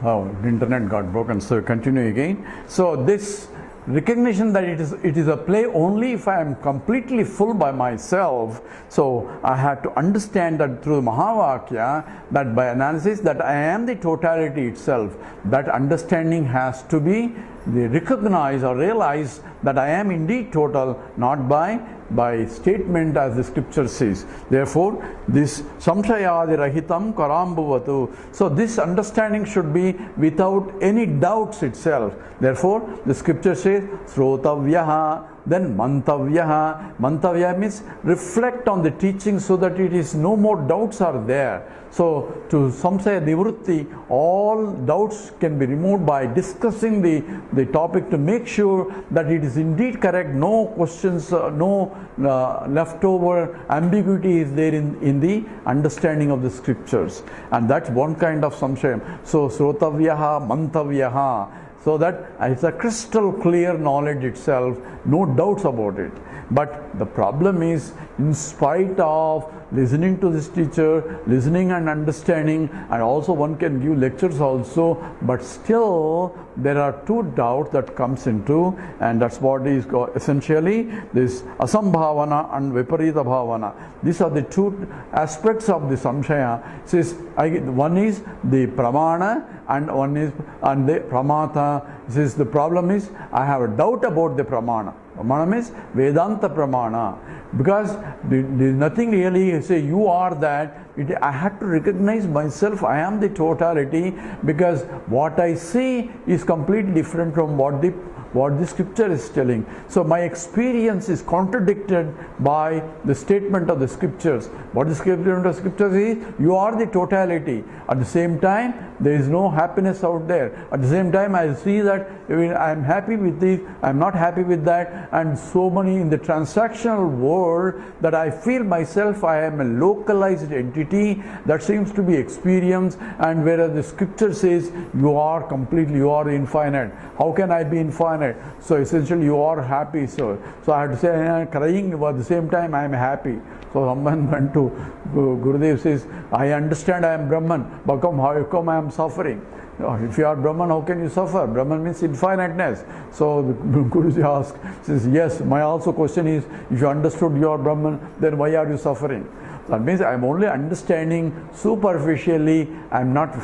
Oh, the internet got broken, so continue again. So this recognition that it is a play only if I am completely full by myself. So I had to understand that through Mahavakya, that by analysis, that I am the totality itself. That understanding has to be recognized or realized that I am indeed total, not by statement as the scripture says. Therefore, this samshayadi rahitam karambuvatu. So this understanding should be without any doubts itself. Therefore, the scripture says srotavyaha, then mantavyaha. Mantavya means reflect on the teaching so that it is no more doubts are there. So to samsaya nivrutti, all doubts can be removed by discussing the topic to make sure that it is indeed correct. No questions, no leftover ambiguity is there in the understanding of the scriptures. And that's one kind of samshayam. So srotavyaha, mantavyaha. So that it's a crystal clear knowledge itself, no doubts about it. But the problem is, in spite of listening to this teacher, listening and understanding, and also one can give lectures also, but still there are two doubts that comes into, and that's what is essentially this asambhavana and viparita bhavana. These are the two aspects of the samshaya. Says one is the pramana and one is the pramata. Says the problem is I have a doubt about the pramana. Pramana means Vedanta Pramana. Because there is nothing really, say you are that. I had to recognize myself, I am the totality, because what I see is completely different from what the scripture is telling. So my experience is contradicted by the statement of the scriptures. What the statement of the scriptures is, you are the totality. At the same time, there is no happiness out there. At the same time, I see that I am happy with this, I am not happy with that, and so many in the transactional world that I feel myself I am a localized entity that seems to be experienced, and whereas the scripture says you are infinite. How can I be infinite? So essentially you are happy. So I had to say I am crying, but at the same time I am happy. So someone went to Gurudev, says, I understand I am Brahman, but how come I am suffering? If you are Brahman, how can you suffer? Brahman means infiniteness. So the Guruji asks, says, yes, my also question is, if you understood you are Brahman, then why are you suffering? That means I am only understanding superficially, I am not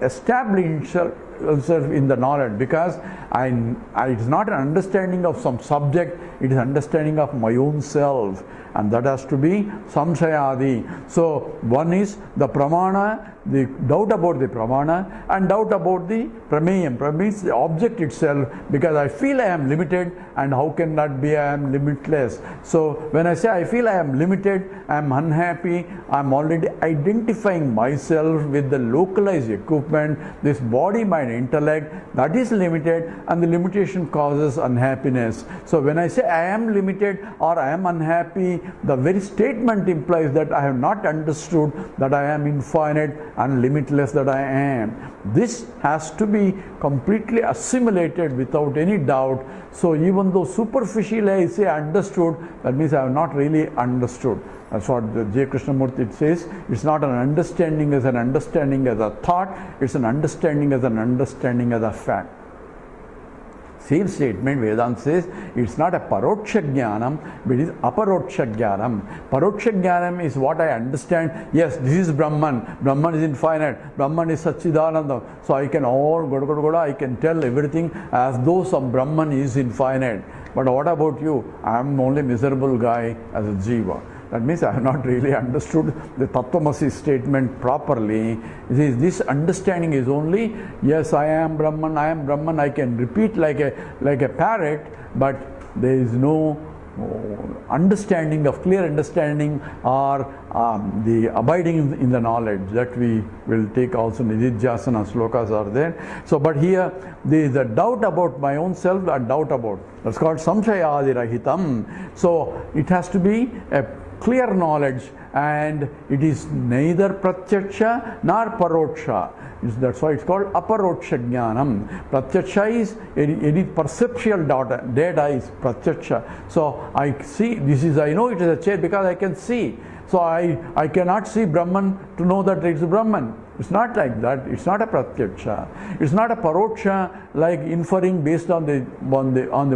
establishing itself in the knowledge, because it is not an understanding of some subject, it is understanding of my own self, and that has to be samshayadi. So one is the pramana, the doubt about the pramana, and doubt about the prameyam. Prameyam is the object itself, because I feel I am limited, and how can that be I am limitless? So when I say I feel I am limited, I am unhappy, I am already identifying myself with the localized equipment, this body, mind, intellect, that is limited, and the limitation causes unhappiness. So when I say I am limited or I am unhappy, the very statement implies that I have not understood that I am infinite and limitless, that I am. This has to be completely assimilated without any doubt. So even though superficially I say understood, that means I have not really understood. That's what J. Krishnamurti says. It's not an understanding as a thought, it's an understanding as a fact. Same statement Vedanta says, it's not a paroksha jnanam, but it is aparoksha jnanam. Paroksha jnanam is what I understand. Yes, this is Brahman. Brahman is infinite. Brahman is Satchidananda. So I can I can tell everything as though some Brahman is infinite. But what about you? I am only miserable guy as a jiva. That means I have not really understood the Tattvamasi statement properly. This understanding is only, yes, I am Brahman, I can repeat like a parrot, but there is no clear understanding or the abiding in the knowledge that we will take also. Nididhyasana slokas are there. So, but here there is a doubt about my own self, a doubt about. That's called samshayadi rahitam. So it has to be a clear knowledge, and it is neither pratyaksha nor paroksha. That's why it's called aparoksha jnanam. Pratyaksha is any perceptual data is pratyaksha. So I see, I know it is a chair because I can see. So I cannot see Brahman to know that it's Brahman. It's not like that. It's not a pratyaksha. It's not a paroksha, like inferring based on the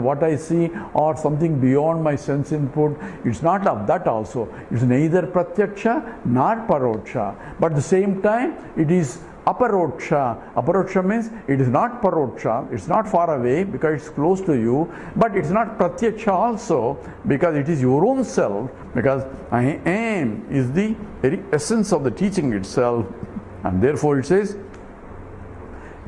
what I see or something beyond my sense input. It's not of that also. It's neither pratyaksha nor paroksha. But at the same time, it is aparoksha. Aparoksha means it is not paroksha. It's not far away because it's close to you. But it's not pratyaksha also because it is your own self. Because I am is the very essence of the teaching itself. And therefore it says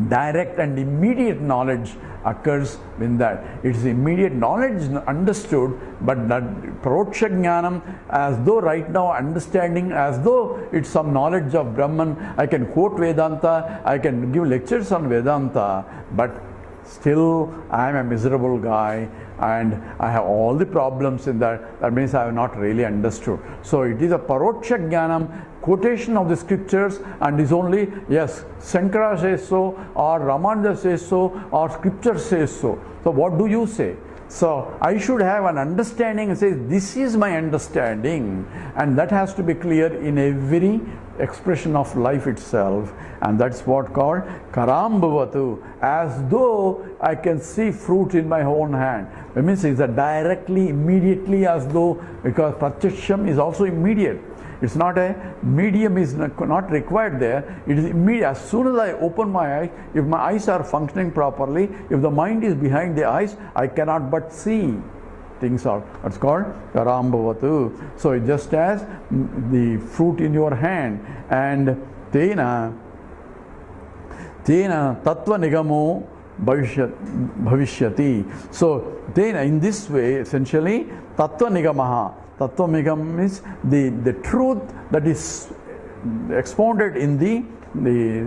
direct and immediate knowledge occurs when that. It is immediate knowledge understood, but that paroksha jnanam, as though right now understanding, as though it's some knowledge of Brahman. I can quote Vedanta, I can give lectures on Vedanta, but still I am a miserable guy and I have all the problems in that. That means I have not really understood. So it is a paroksha jnanam, quotation of the scriptures, and is only, yes, Shankara says so, or Ramanuja says so, or scripture says so. So what do you say? So I should have an understanding and say, this is my understanding, and that has to be clear in every expression of life itself, and that's what called karambhavatu, as though I can see fruit in my own hand. It means it's a directly, immediately, as though, because pratyaksham is also immediate. It's not a medium is not required there. It is immediate. As soon as I open my eyes, if my eyes are functioning properly, if the mind is behind the eyes, I cannot but see things out. That's called karambhavatu. So it just as the fruit in your hand, and tena tattva nigamo bhavishyati. So tena, in this way, essentially tattva nigamaha. Tattva nigam means the truth that is expounded in the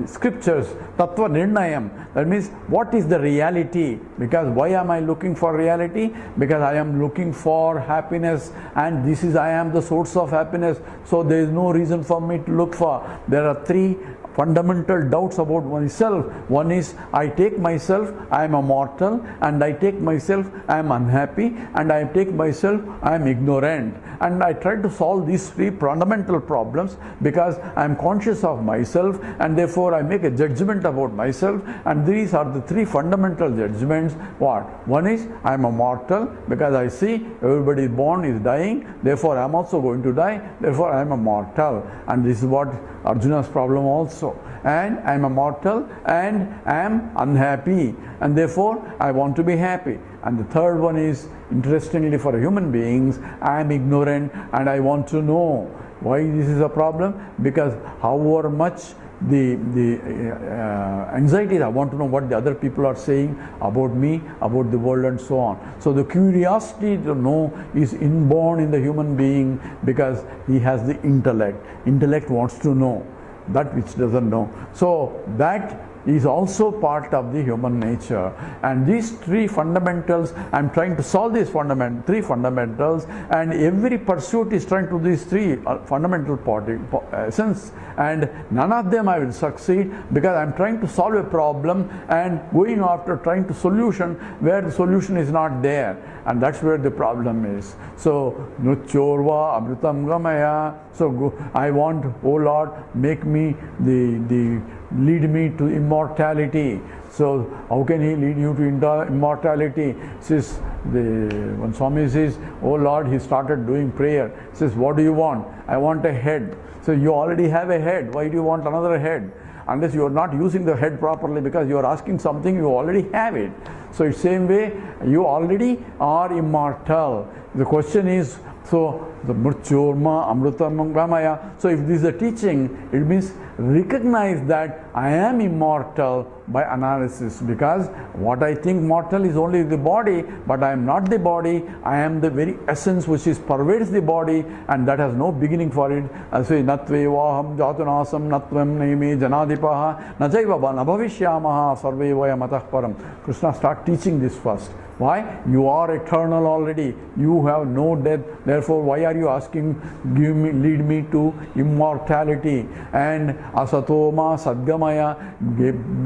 scriptures. Tattva nirnayam, that means what is the reality? Because why am I looking for reality? Because I am looking for happiness, and this is, I am the source of happiness, so there is no reason for me to look for. There are three fundamental doubts about myself. One is, I take myself, I am a mortal, and I take myself, I am unhappy, and I take myself, I am ignorant. And I try to solve these three fundamental problems because I am conscious of myself, and therefore I make a judgment about myself, and these are the three fundamental judgments. What? One is, I am a mortal because I see everybody is born, is dying, therefore I am also going to die, therefore I am a mortal. And this is what Arjuna's problem also. And I am a mortal and I am unhappy, and therefore I want to be happy. And the third one is, interestingly for human beings, I am ignorant and I want to know why this is a problem, because however much the anxiety, I want to know what the other people are saying about me, about the world, and so on. So the curiosity to know is inborn in the human being because he has the intellect. Intellect wants to know that which doesn't know. So that is also part of the human nature. And these three fundamentals, I am trying to solve these three fundamentals, and every pursuit is trying to do these three fundamental essence, and none of them I will succeed because I am trying to solve a problem and going after trying to solution where the solution is not there, and that's where the problem is. So nuchorva amritam gamaya. So I want, oh Lord, make me lead me to immortality. So how can he lead you to immortality? Says when Swami says, oh Lord, he started doing prayer. Says, what do you want? I want a head. So you already have a head. Why do you want another head? Unless you are not using the head properly, because you are asking something, you already have it. So it's same way, you already are immortal. The question is, so the murchurma amrutam gamaya. So if this is a teaching, it means recognize that I am immortal by analysis, because what I think mortal is only the body, but I am not the body. I am the very essence which pervades the body, and that has no beginning for it. I say natvevaham jatunasam natvam naime janadipaha najaiva nabhavishyamaha sarvevaya matah param. Krishna start teaching this first. Why? You are eternal already. You have no death. Therefore, why are you asking, lead me to immortality? And asatoma sadgamaya,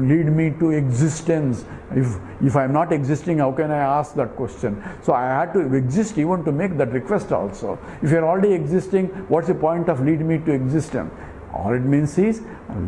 lead me to existence. If I am not existing, how can I ask that question? So I had to exist even to make that request also. If you are already existing, what's the point of lead me to existence? All it means is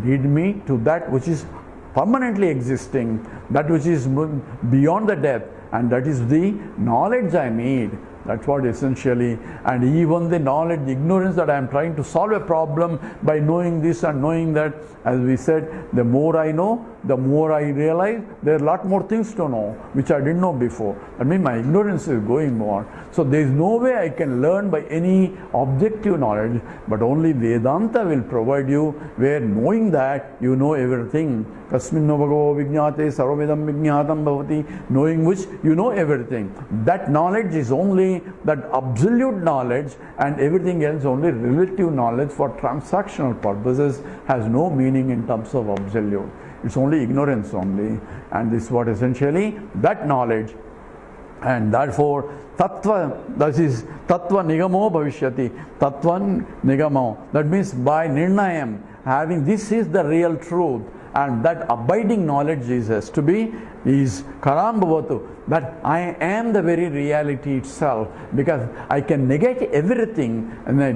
lead me to that which is permanently existing, that which is beyond the death, and that is the knowledge I need. That's what essentially, and even the knowledge, the ignorance that I am trying to solve a problem by knowing this and knowing that, as we said, the more I know, the more I realize there are a lot more things to know which I didn't know before. I mean, my ignorance is going more. So there is no way I can learn by any objective knowledge, but only Vedanta will provide you, where knowing that you know everything. Kasminnobhago vijñāte sarvavidam vijñātam bhavati, knowing which you know everything. That knowledge is only that absolute knowledge, and everything else only relative knowledge for transactional purposes, has no meaning in terms of absolute. It's only ignorance only, and this is what essentially that knowledge. And therefore tattva, that is tattva nigamo bhavishyati, tattva nigamo, that means by nirnayam, having this is the real truth, and that abiding knowledge has to be is karambhavatu, that I am the very reality itself, because I can negate everything in a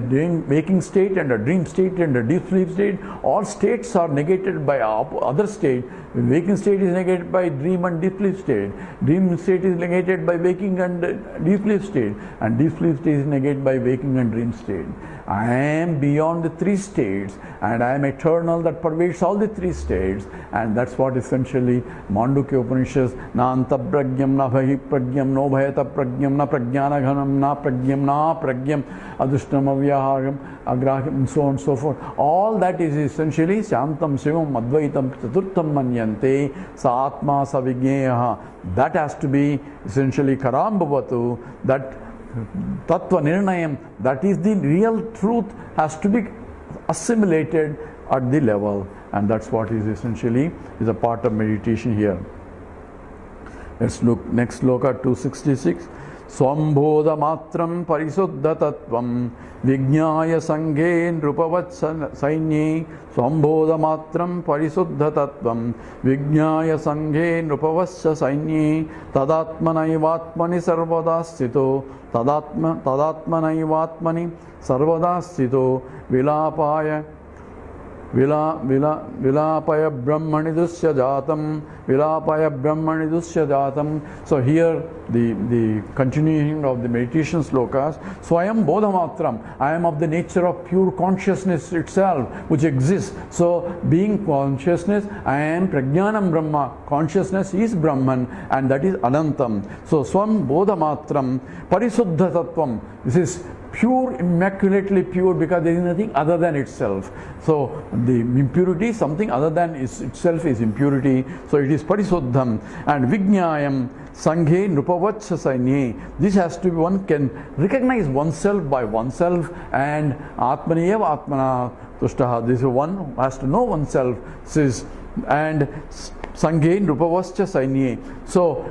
waking state and a dream state and a deep sleep state. All states are negated by other state. Waking state is negated by dream and deep sleep state. Dream state is negated by waking and deep sleep state, and deep sleep state is negated by waking and dream state. I am beyond the three states, and I am eternal that pervades all the three states, and that's what essentially Mandukya Upanishads, na anta pragyam, na bhahi pragyam, no bhayata pragyam, na pragyana ghanam, na pragyam, na pragyam, adushnam avyahagam, agrahyam, and so on and so forth. All that is essentially shantam shivam advaitam chaturtham manyante sa atma sa vigneyaha. That has to be essentially karambhavatu, that tattva nirnayam, that is the real truth, has to be assimilated at the level, and that's what is essentially is a part of meditation here. Let's look next sloka 266. Swambodha matram parisuddha tattvam vijñāya sanghe nrupavat sainye. Swambodha matram parisuddha tattvam vijñāya sanghe nrupavasya sainye. Tadatmanaivatmani sarvada sthito, tadatmanaivatmani sarvada sthito, vilapaya vilapaya brahmani dusya jatam, vilapaya brahmani dusya jatam. So here the continuing of the meditation slokas. Swayam bodhamatram, I am of the nature of pure consciousness itself which exists. So being consciousness, I am prajnanam brahma, consciousness is Brahman, and that is anantam. So swam bodhamatram parisuddha tattvam, this is pure, immaculately pure, because there is nothing other than itself. So the impurity, something other than itself is impurity. So it is parisuddham. And vijñāyam sanghe nrupavatsa sainye. This has to be, one can recognize oneself by oneself, and atmaniyeva atmana tushtaha. This is one has to know oneself. Says, and sanghe nrupavascha sainye. So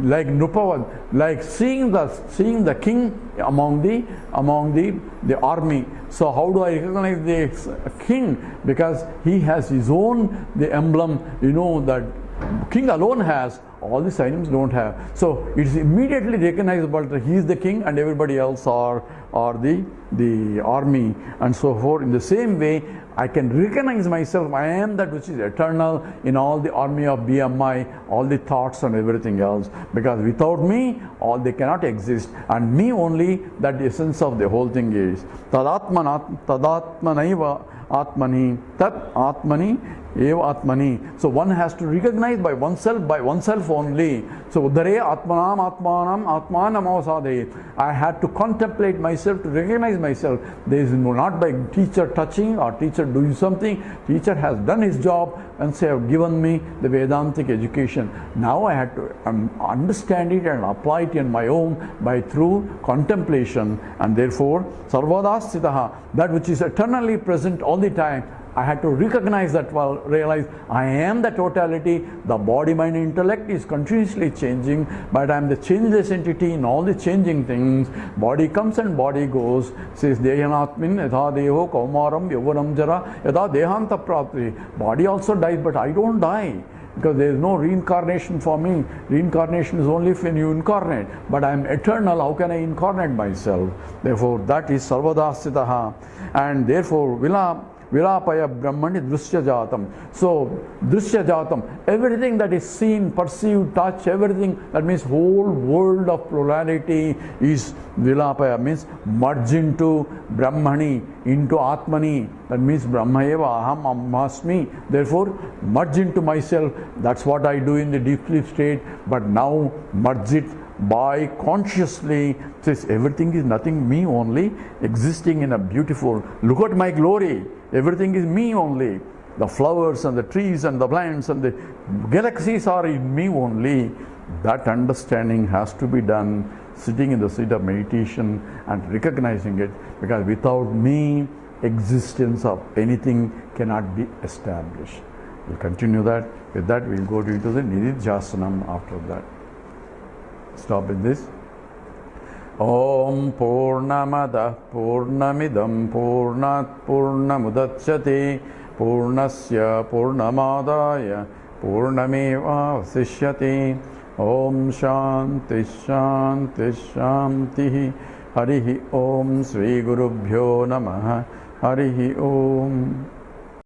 like Nrupavat, like seeing the king among the army. So how do I recognize the king? Because he has his own the emblem, that king alone has, all the Sainims don't have. So it is immediately recognizable that he is the king and everybody else are the army, and so forth. In the same way, I can recognize myself. I am that which is eternal in all the army of BMI, all the thoughts and everything else. Because without me, all they cannot exist. And me only, that the essence of the whole thing is. Tadatmanaiva atmani, tat atmani eva atmani. So one has to recognize by oneself only. So uddhare atmanam atmanam atmanam avasadhe. I had to contemplate myself, to recognize myself. There is not by teacher touching or teacher doing something. Teacher has done his job and say, have given me the Vedantic education. Now I had to understand it and apply it in my own through contemplation, and therefore sarvada sthitaha, that which is eternally present all the time, I had to recognize that, well, realize I am the totality. The body, mind, intellect is continuously changing, but I am the changeless entity in all the changing things. Body comes and body goes. Says Dehanatmin yatha deho kaumaram yauvanam jara yatha dehanta prapti. Body also dies, but I don't die, because there is no reincarnation for me. Reincarnation is only when you incarnate, but I am eternal. How can I incarnate myself? Therefore, that is sarvadasthitaha, and therefore Vilapaya Brahmani Drishya Jatam. So, Drishya Jatam, everything that is seen, perceived, touched, everything, that means whole world of plurality is Vilapaya, means merge into Brahmani, into Atmani. That means Brahmayeva Aham Ahmasmi. Therefore, merge into myself. That's what I do in the deep sleep state. But now, merge it by consciously, says everything is nothing, me only, existing in a beautiful, look at my glory, everything is me only. The flowers and the trees and the plants and the galaxies are in me only. That understanding has to be done sitting in the seat of meditation and recognizing it, because without me, existence of anything cannot be established. We'll continue that. With that, we'll go into the Nididhyasanam after that. Stop with this. Om Purnamada Purnamidam Purnat Purnamudachyate Purnasya Purnamadaya Purnameva Vasishyate. Om Shanti Shanti Shanti. Harihi Om Sri Gurubhyo Namaha. Harihi Om.